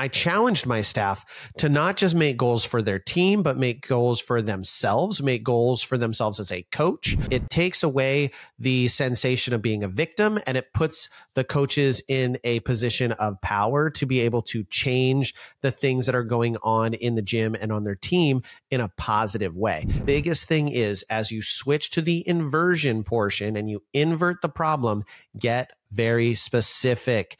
I challenged my staff to not just make goals for their team, but make goals for themselves, make goals for themselves as a coach. It takes away the sensation of being a victim, and it puts the coaches in a position of power to be able to change the things that are going on in the gym and on their team in a positive way. Biggest thing is, as you switch to the inversion portion and you invert the problem, get very specific.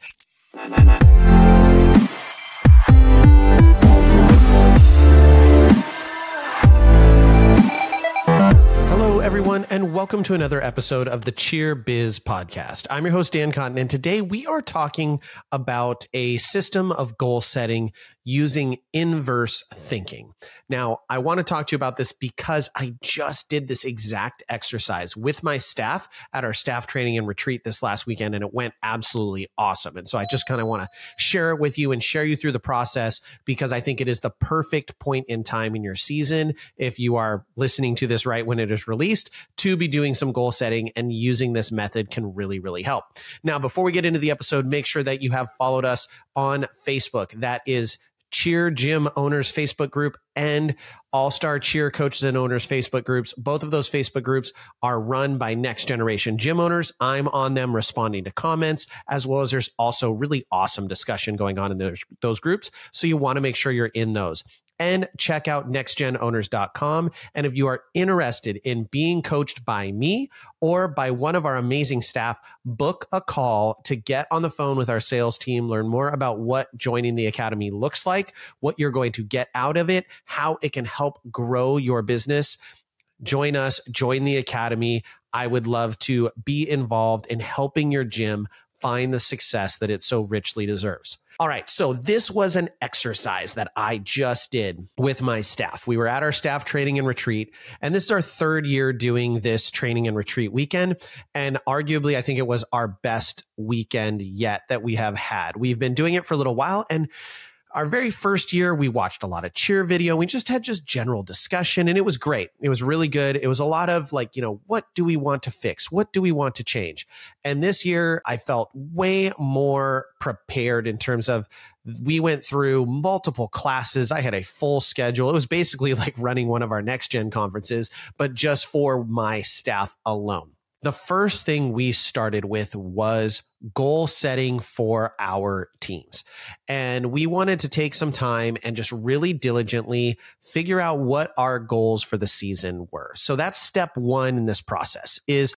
Hello, everyone, and welcome to another episode of the Cheer Biz podcast. I'm your host, Dan Cotton, and today we are talking about a system of goal setting using inverse thinking. Now, I want to talk to you about this because I just did this exact exercise with my staff at our staff training and retreat this last weekend, and it went absolutely awesome. And so I just kind of want to share it with you and share you through the process because I think it is the perfect point in time in your season, if you are listening to this right when it is released, to be doing some goal setting, and using this method can really, really help. Now, before we get into the episode, make sure that you have followed us on Facebook. That is Cheer Gym Owners Facebook group and All-Star Cheer Coaches and Owners Facebook groups. Both of those Facebook groups are run by next generation gym owners. I'm on them responding to comments, as well as there's also really awesome discussion going on in those groups. So you want to make sure you're in those. And check out nextgenowners.com. And if you are interested in being coached by me or by one of our amazing staff, book a call to get on the phone with our sales team, learn more about what joining the academy looks like, what you're going to get out of it, how it can help grow your business. Join us, join the academy. I would love to be involved in helping your gym find the success that it so richly deserves. All right, so this was an exercise that I just did with my staff. We were at our staff training and retreat, and this is our third year doing this training and retreat weekend. And arguably, I think it was our best weekend yet that we have had. We've been doing it for a little while, and our very first year, we watched a lot of cheer video. We just had general discussion, and it was great. It was really good. It was a lot of like, what do we want to fix? What do we want to change? And this year, I felt way more prepared in terms of we went through multiple classes. I had a full schedule. It was basically like running one of our next gen conferences, but just for my staff alone. The first thing we started with was goal setting for our teams. And we wanted to take some time and just really diligently figure out what our goals for the season were. So that's step one in this process, is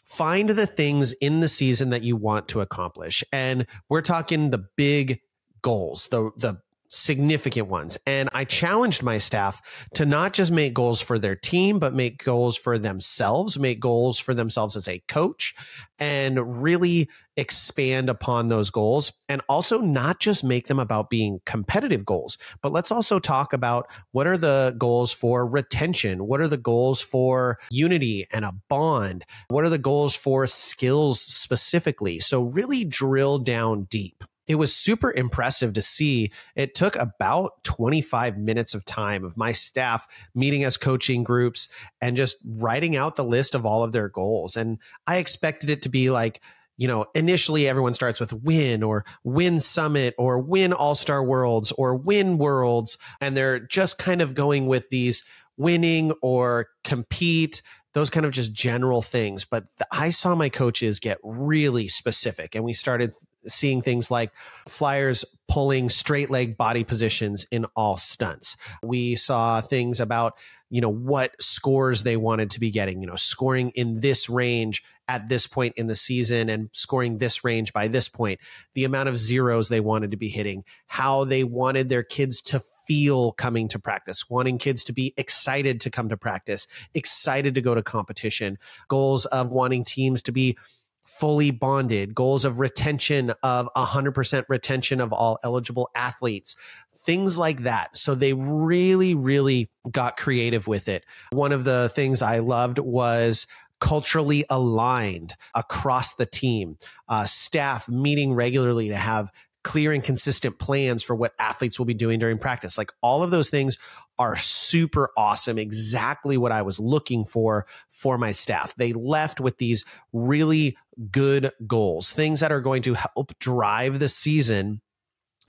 find the things in the season that you want to accomplish. And we're talking the big goals, the significant ones. And I challenged my staff to not just make goals for their team, but make goals for themselves, make goals for themselves as a coach, and really expand upon those goals. And also not just make them about being competitive goals, but let's also talk about what are the goals for retention? What are the goals for unity and a bond? What are the goals for skills specifically? So really drill down deep. It was super impressive to see. It took about 25 minutes of time of my staff meeting as coaching groups and just writing out the list of all of their goals. And I expected it to be like, initially everyone starts with win or win summit or win all-star worlds or win worlds. And they're just kind of going with these winning or compete, those kind of just general things. But I saw my coaches get really specific, and we started seeing things like flyers pulling straight leg body positions in all stunts. We saw things about, what scores they wanted to be getting, scoring in this range at this point in the season and scoring this range by this point, the amount of zeros they wanted to be hitting, how they wanted their kids to feel coming to practice, wanting kids to be excited to come to practice, excited to go to competition, goals of wanting teams to be fully bonded, goals of retention of 100% retention of all eligible athletes, things like that. So they really, really got creative with it. One of the things I loved was culturally aligned across the team, staff meeting regularly to have clear and consistent plans for what athletes will be doing during practice. Like all of those things are super awesome. Exactly what I was looking for my staff. They left with these really good goals, things that are going to help drive the season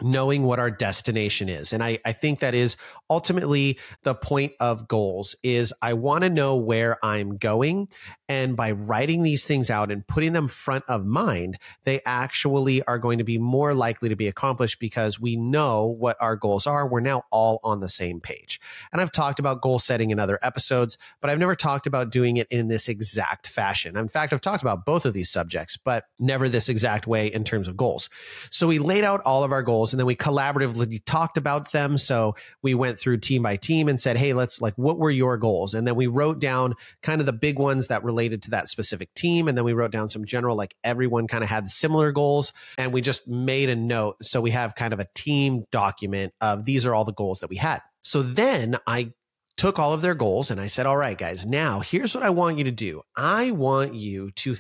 knowing what our destination is. And I think that is ultimately the point of goals is I want to know where I'm going. And by writing these things out and putting them front of mind, they actually are going to be more likely to be accomplished because we know what our goals are. We're now all on the same page. And I've talked about goal setting in other episodes, but I've never talked about doing it in this exact fashion. In fact, I've talked about both of these subjects, but never this exact way in terms of goals. So we laid out all of our goals and then we collaboratively talked about them. So we went through team by team and said, hey, let's what were your goals? And then we wrote down kind of the big ones that related to that specific team. And then we wrote down some general, everyone kind of had similar goals. And we just made a note. So we have kind of a team document of these are all the goals that we had. So then I took all of their goals and I said, all right, guys, now here's what I want you to do. I want you to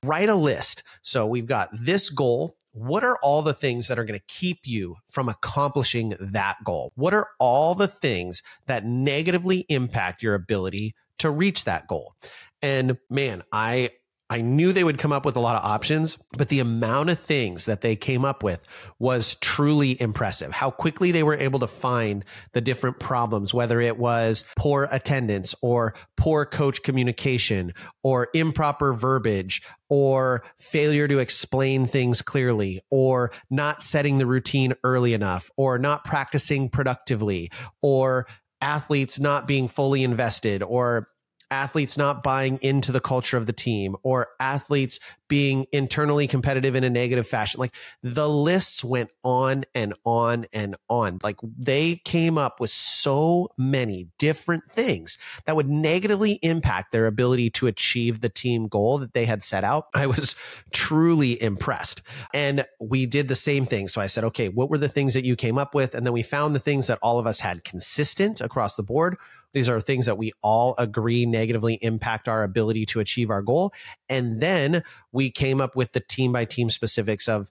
write a list. So we've got this goal. What are all the things that are going to keep you from accomplishing that goal? What are all the things that negatively impact your ability to reach that goal? And man, I knew they would come up with a lot of options, but the amount of things that they came up with was truly impressive. How quickly they were able to find the different problems, whether it was poor attendance or poor coach communication or improper verbiage or failure to explain things clearly or not setting the routine early enough or not practicing productively or athletes not being fully invested or athletes not buying into the culture of the team or athletes being internally competitive in a negative fashion. The lists went on and on and on. They came up with so many different things that would negatively impact their ability to achieve the team goal that they had set out. I was truly impressed. And we did the same thing. So I said, okay, what were the things that you came up with? And then we found the things that all of us had consistent across the board. These are things that we all agree negatively impact our ability to achieve our goal. And then we came up with the team by team specifics of,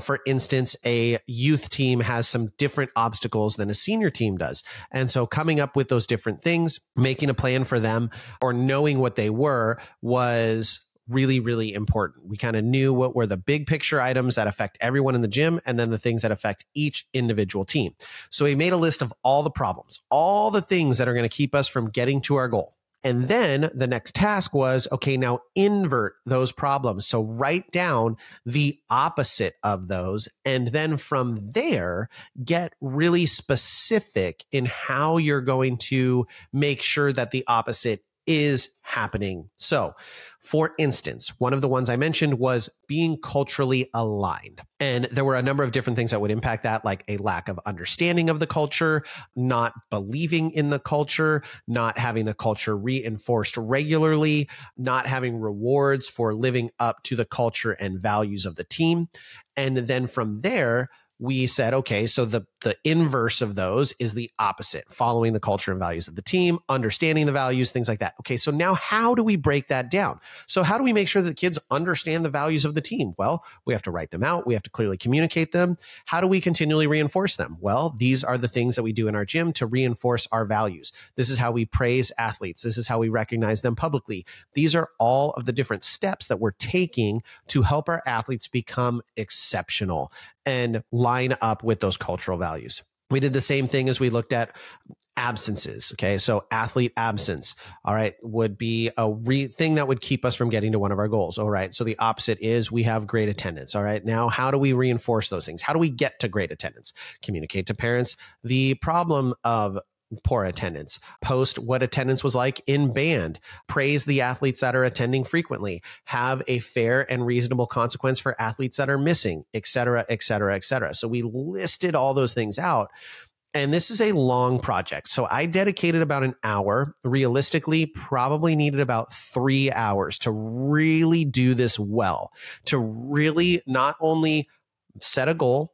for instance, a youth team has some different obstacles than a senior team does. And so coming up with those different things, making a plan for them or knowing what they were was really, really important. We kind of knew what were the big picture items that affect everyone in the gym and then the things that affect each individual team. So we made a list of all the problems, all the things that are going to keep us from getting to our goal. And then the next task was, okay, now invert those problems. So write down the opposite of those. And then from there, get really specific in how you're going to make sure that the opposite is happening. So for instance, one of the ones I mentioned was being culturally aligned. And there were a number of different things that would impact that, like a lack of understanding of the culture, not believing in the culture, not having the culture reinforced regularly, not having rewards for living up to the culture and values of the team. And then from there, we said, okay, so the inverse of those is the opposite, following the culture and values of the team, understanding the values, things like that. Okay, so now how do we break that down? So how do we make sure that kids understand the values of the team? Well, we have to write them out. We have to clearly communicate them. How do we continually reinforce them? Well, these are the things that we do in our gym to reinforce our values. This is how we praise athletes. This is how we recognize them publicly. These are all of the different steps that we're taking to help our athletes become exceptional and line up with those cultural values. We did the same thing as we looked at absences. Okay. So athlete absence, all right, would be a thing that would keep us from getting to one of our goals. All right. So the opposite is we have great attendance. All right. Now, how do we reinforce those things? How do we get to great attendance? Communicate to parents the problem of poor attendance, post what attendance was like in band, praise the athletes that are attending frequently, have a fair and reasonable consequence for athletes that are missing, et cetera, et cetera, et cetera. So we listed all those things out. And this is a long project. So I dedicated about an hour, realistically, probably needed about 3 hours to really do this well, to really not only set a goal,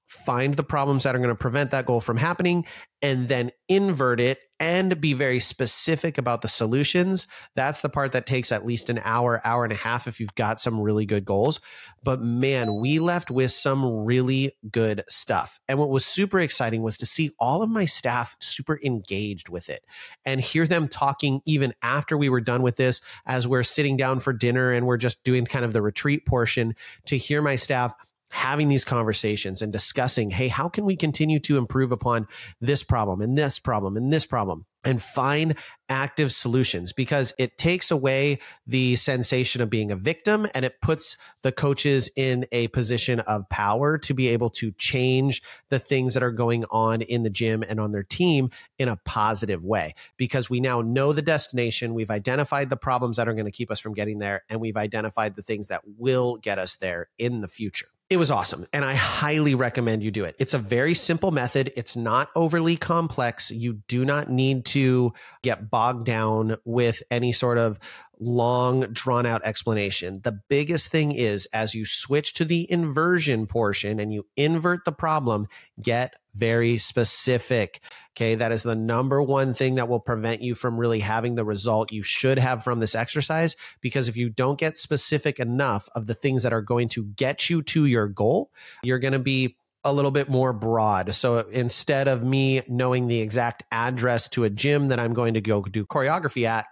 find the problems that are going to prevent that goal from happening, and then invert it and be very specific about the solutions. That's the part that takes at least an hour, hour and a half if you've got some really good goals. But man, we left with some really good stuff. And what was super exciting was to see all of my staff super engaged with it and hear them talking even after we were done with this, as we're sitting down for dinner and we're just doing kind of the retreat portion, to hear my staff having these conversations and discussing, hey, how can we continue to improve upon this problem and this problem and this problem, and find active solutions, because it takes away the sensation of being a victim and it puts the coaches in a position of power to be able to change the things that are going on in the gym and on their team in a positive way, because we now know the destination. We've identified the problems that are going to keep us from getting there, and we've identified the things that will get us there in the future. It was awesome, and I highly recommend you do it. It's a very simple method. It's not overly complex. You do not need to get bogged down with any sort of long, drawn-out explanation. The biggest thing is, as you switch to the inversion portion and you invert the problem, get very specific. Okay, that is the number one thing that will prevent you from really having the result you should have from this exercise. Because if you don't get specific enough of the things that are going to get you to your goal, you're going to be a little bit more broad. So instead of me knowing the exact address to a gym that I'm going to go do choreography at,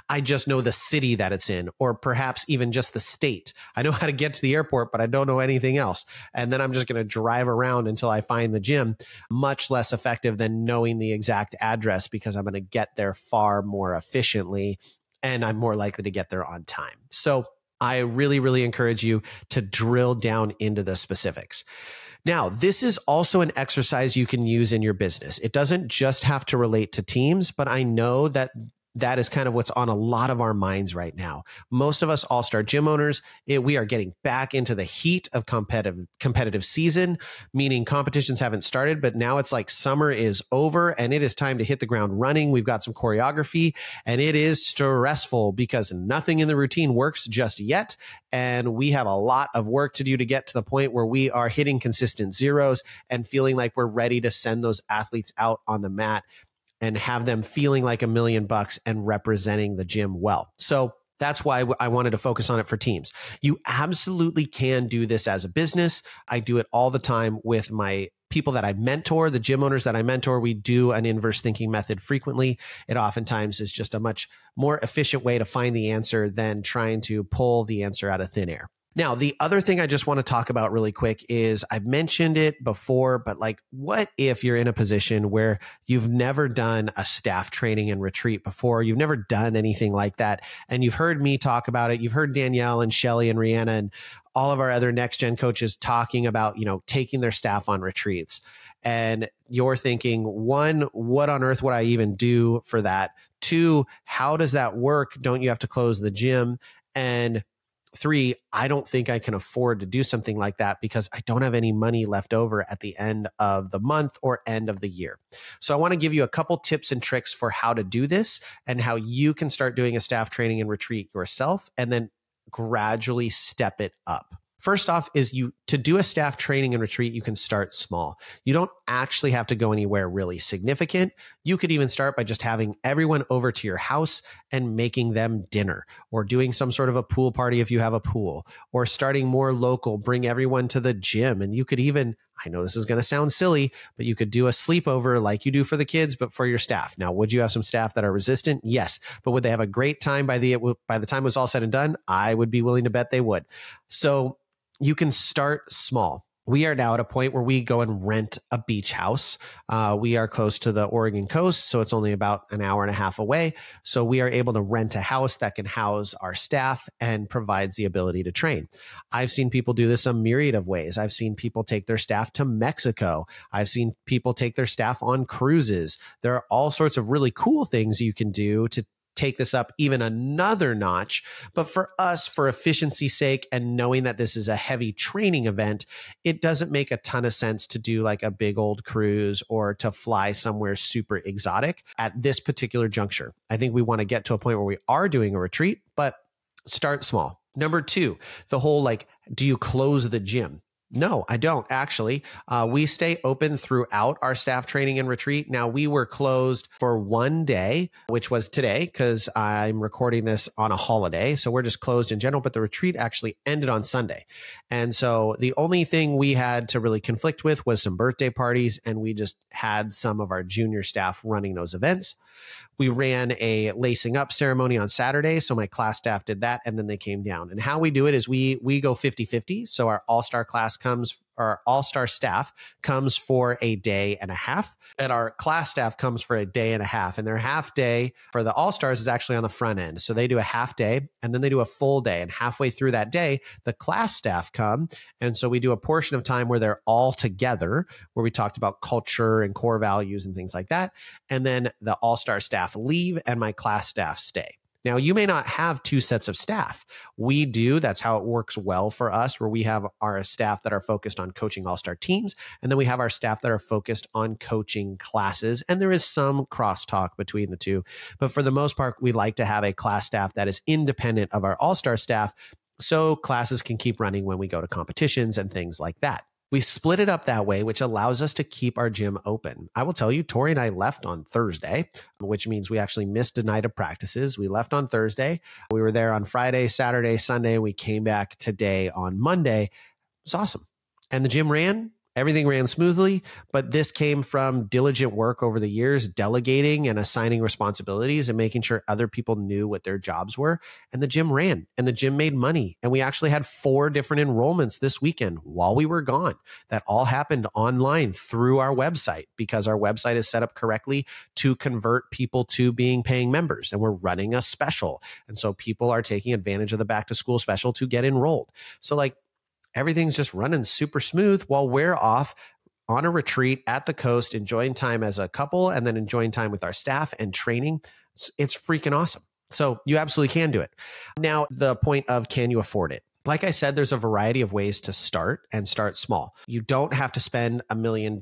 I just know the city that it's in, or perhaps even just the state. I know how to get to the airport, but I don't know anything else. And then I'm just going to drive around until I find the gym. Much less effective than knowing the exact address, because I'm going to get there far more efficiently and I'm more likely to get there on time. So I really, really encourage you to drill down into the specifics. Now, this is also an exercise you can use in your business. It doesn't just have to relate to teams, but I know that that is kind of what's on a lot of our minds right now. Most of us all-star gym owners, we are getting back into the heat of competitive season, meaning competitions haven't started, but now it's like summer is over and it is time to hit the ground running. We've got some choreography and it is stressful because nothing in the routine works just yet. And we have a lot of work to do to get to the point where we are hitting consistent zeros and feeling like we're ready to send those athletes out on the mat and have them feeling like $1 million and representing the gym well. So that's why I wanted to focus on it for teams. You absolutely can do this as a business. I do it all the time with my people that I mentor, the gym owners that I mentor. We do an inverse thinking method frequently. It oftentimes is just a much more efficient way to find the answer than trying to pull the answer out of thin air. Now, the other thing I just want to talk about really quick is, I've mentioned it before, but like, what if you're in a position where you've never done a staff training and retreat before? You've never done anything like that. And you've heard me talk about it. You've heard Danielle and Shelly and Rihanna and all of our other next gen coaches talking about, taking their staff on retreats. And you're thinking, one, what on earth would I even do for that? Two, how does that work? Don't you have to close the gym? And three, I don't think I can afford to do something like that because I don't have any money left over at the end of the month or end of the year. So I want to give you a couple tips and tricks for how to do this and how you can start doing a staff training and retreat yourself and then gradually step it up. First off is to do a staff training and retreat, you can start small. You don't actually have to go anywhere really significant. You could even start by just having everyone over to your house and making them dinner, or doing some sort of a pool party if you have a pool, or starting more local, bring everyone to the gym. And you could even, I know this is going to sound silly, but you could do a sleepover like you do for the kids, but for your staff. Now, would you have some staff that are resistant? Yes. But would they have a great time by the time it was all said and done? I would be willing to bet they would. So you can start small. We are now at a point where we go and rent a beach house. We are close to the Oregon coast, so it's only about an hour and a half away. So we are able to rent a house that can house our staff and provides the ability to train. I've seen people do this a myriad of ways. I've seen people take their staff to Mexico. I've seen people take their staff on cruises. There are all sorts of really cool things you can do to take this up even another notch. But for us, for efficiency's sake, and knowing that this is a heavy training event, it doesn't make a ton of sense to do like a big old cruise or to fly somewhere super exotic at this particular juncture. I think we want to get to a point where we are doing a retreat, but start small. Number two, the whole do you close the gym? No, I don't actually. We stay open throughout our staff training and retreat. Now, we were closed for one day, which was today, because I'm recording this on a holiday. So we're just closed in general, but the retreat actually ended on Sunday. And so the only thing we had to really conflict with was some birthday parties, and we just had some of our junior staff running those events. We ran a lacing up ceremony on Saturday. So my class staff did that, and then they came down. And how we do it is we go 50-50. So our all-star class our all-star staff comes for a day and a half, and our class staff comes for a day and a half. And their half day for the all-stars is actually on the front end. So they do a half day and then they do a full day. And halfway through that day, the class staff come. And so we do a portion of time where they're all together, where we talked about culture and core values and things like that. And then the all-star staff leave and my class staff stay. Now, you may not have two sets of staff. We do. That's how it works well for us, where we have our staff that are focused on coaching all-star teams, and then we have our staff that are focused on coaching classes. And there is some crosstalk between the two. But for the most part, we like to have a class staff that is independent of our all-star staff, so classes can keep running when we go to competitions and things like that. We split it up that way, which allows us to keep our gym open. I will tell you, Tori and I left on Thursday, which means we actually missed a night of practices. We left on Thursday. We were there on Friday, Saturday, Sunday. We came back today on Monday. It was awesome. And the gym ran. Everything ran smoothly, but this came from diligent work over the years, delegating and assigning responsibilities and making sure other people knew what their jobs were. And the gym ran and the gym made money. And we actually had 4 different enrollments this weekend while we were gone. That all happened online through our website, because our website is set up correctly to convert people to being paying members. And we're running a special. And so people are taking advantage of the back to school special to get enrolled. So everything's just running super smooth while we're off on a retreat at the coast, enjoying time as a couple and then enjoying time with our staff and training. It's freaking awesome. So you absolutely can do it. Now, the point of, can you afford it? Like I said, there's a variety of ways to start, and start small. You don't have to spend $1 million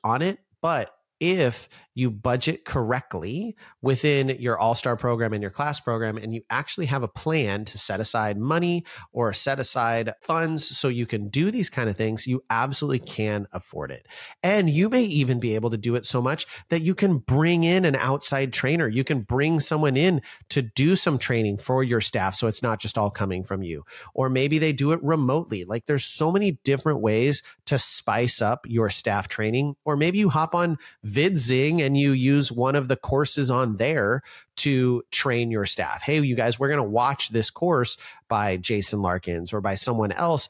on it, but if you budget correctly within your all-star program and your class program, and you actually have a plan to set aside money or set aside funds so you can do these kind of things, you absolutely can afford it. And you may even be able to do it so much that you can bring in an outside trainer. You can bring someone in to do some training for your staff, so it's not just all coming from you. Or maybe they do it remotely. There's so many different ways to spice up your staff training. Or maybe you hop on VidZing and you use one of the courses on there to train your staff. Hey, you guys, we're going to watch this course by Jason Larkins or by someone else,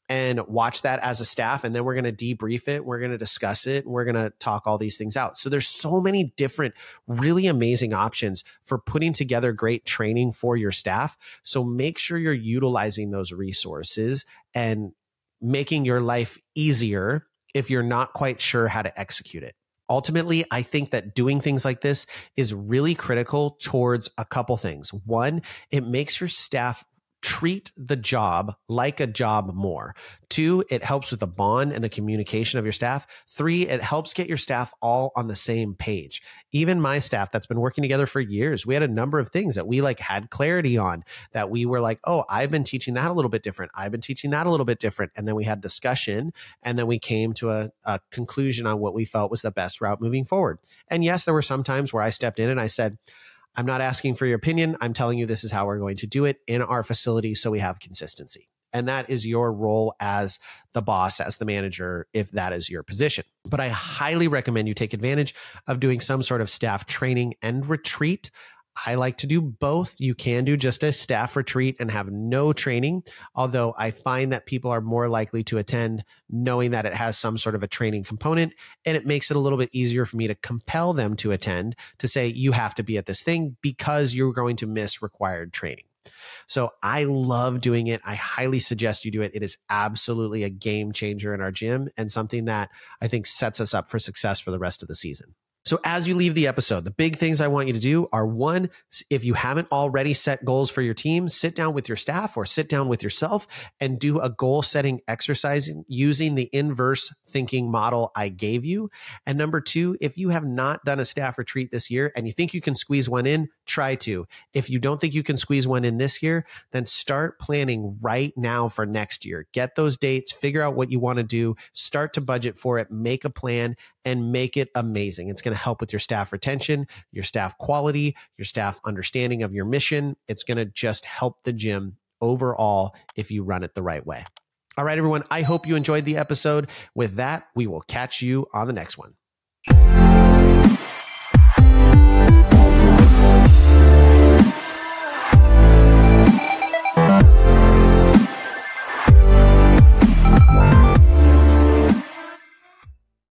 and watch that as a staff. And then we're going to debrief it. We're going to discuss it. And we're going to talk all these things out. So there's so many different, really amazing options for putting together great training for your staff. So make sure you're utilizing those resources and making your life easier if you're not quite sure how to execute it. Ultimately, I think that doing things like this is really critical towards a couple things. One, it makes your staff treat the job like a job more. 2, it helps with the bond and the communication of your staff. 3, it helps get your staff all on the same page. Even my staff that's been working together for years, we had a number of things that we had clarity on, that we were like, oh, I've been teaching that a little bit different. I've been teaching that a little bit different. And then we had discussion, and then we came to a conclusion on what we felt was the best route moving forward. And yes, there were some times where I stepped in and I said, I'm not asking for your opinion. I'm telling you this is how we're going to do it in our facility so we have consistency. And that is your role as the boss, as the manager, if that is your position. But I highly recommend you take advantage of doing some sort of staff training and retreat. I like to do both. You can do just a staff retreat and have no training, although I find that people are more likely to attend knowing that it has some sort of a training component, and it makes it a little bit easier for me to compel them to attend, to say, you have to be at this thing because you're going to miss required training. So I love doing it. I highly suggest you do it. It is absolutely a game changer in our gym and something that I think sets us up for success for the rest of the season. So as you leave the episode, the big things I want you to do are, 1, if you haven't already set goals for your team, sit down with your staff or sit down with yourself and do a goal setting exercise using the inverse thinking model I gave you. And number 2, if you have not done a staff retreat this year and you think you can squeeze one in, try to. If you don't think you can squeeze one in this year, then start planning right now for next year. Get those dates, figure out what you want to do, start to budget for it, make a plan, and make it amazing. It's going to help with your staff retention, your staff quality, your staff understanding of your mission. It's going to just help the gym overall if you run it the right way. All right, everyone. I hope you enjoyed the episode. With that, we will catch you on the next one.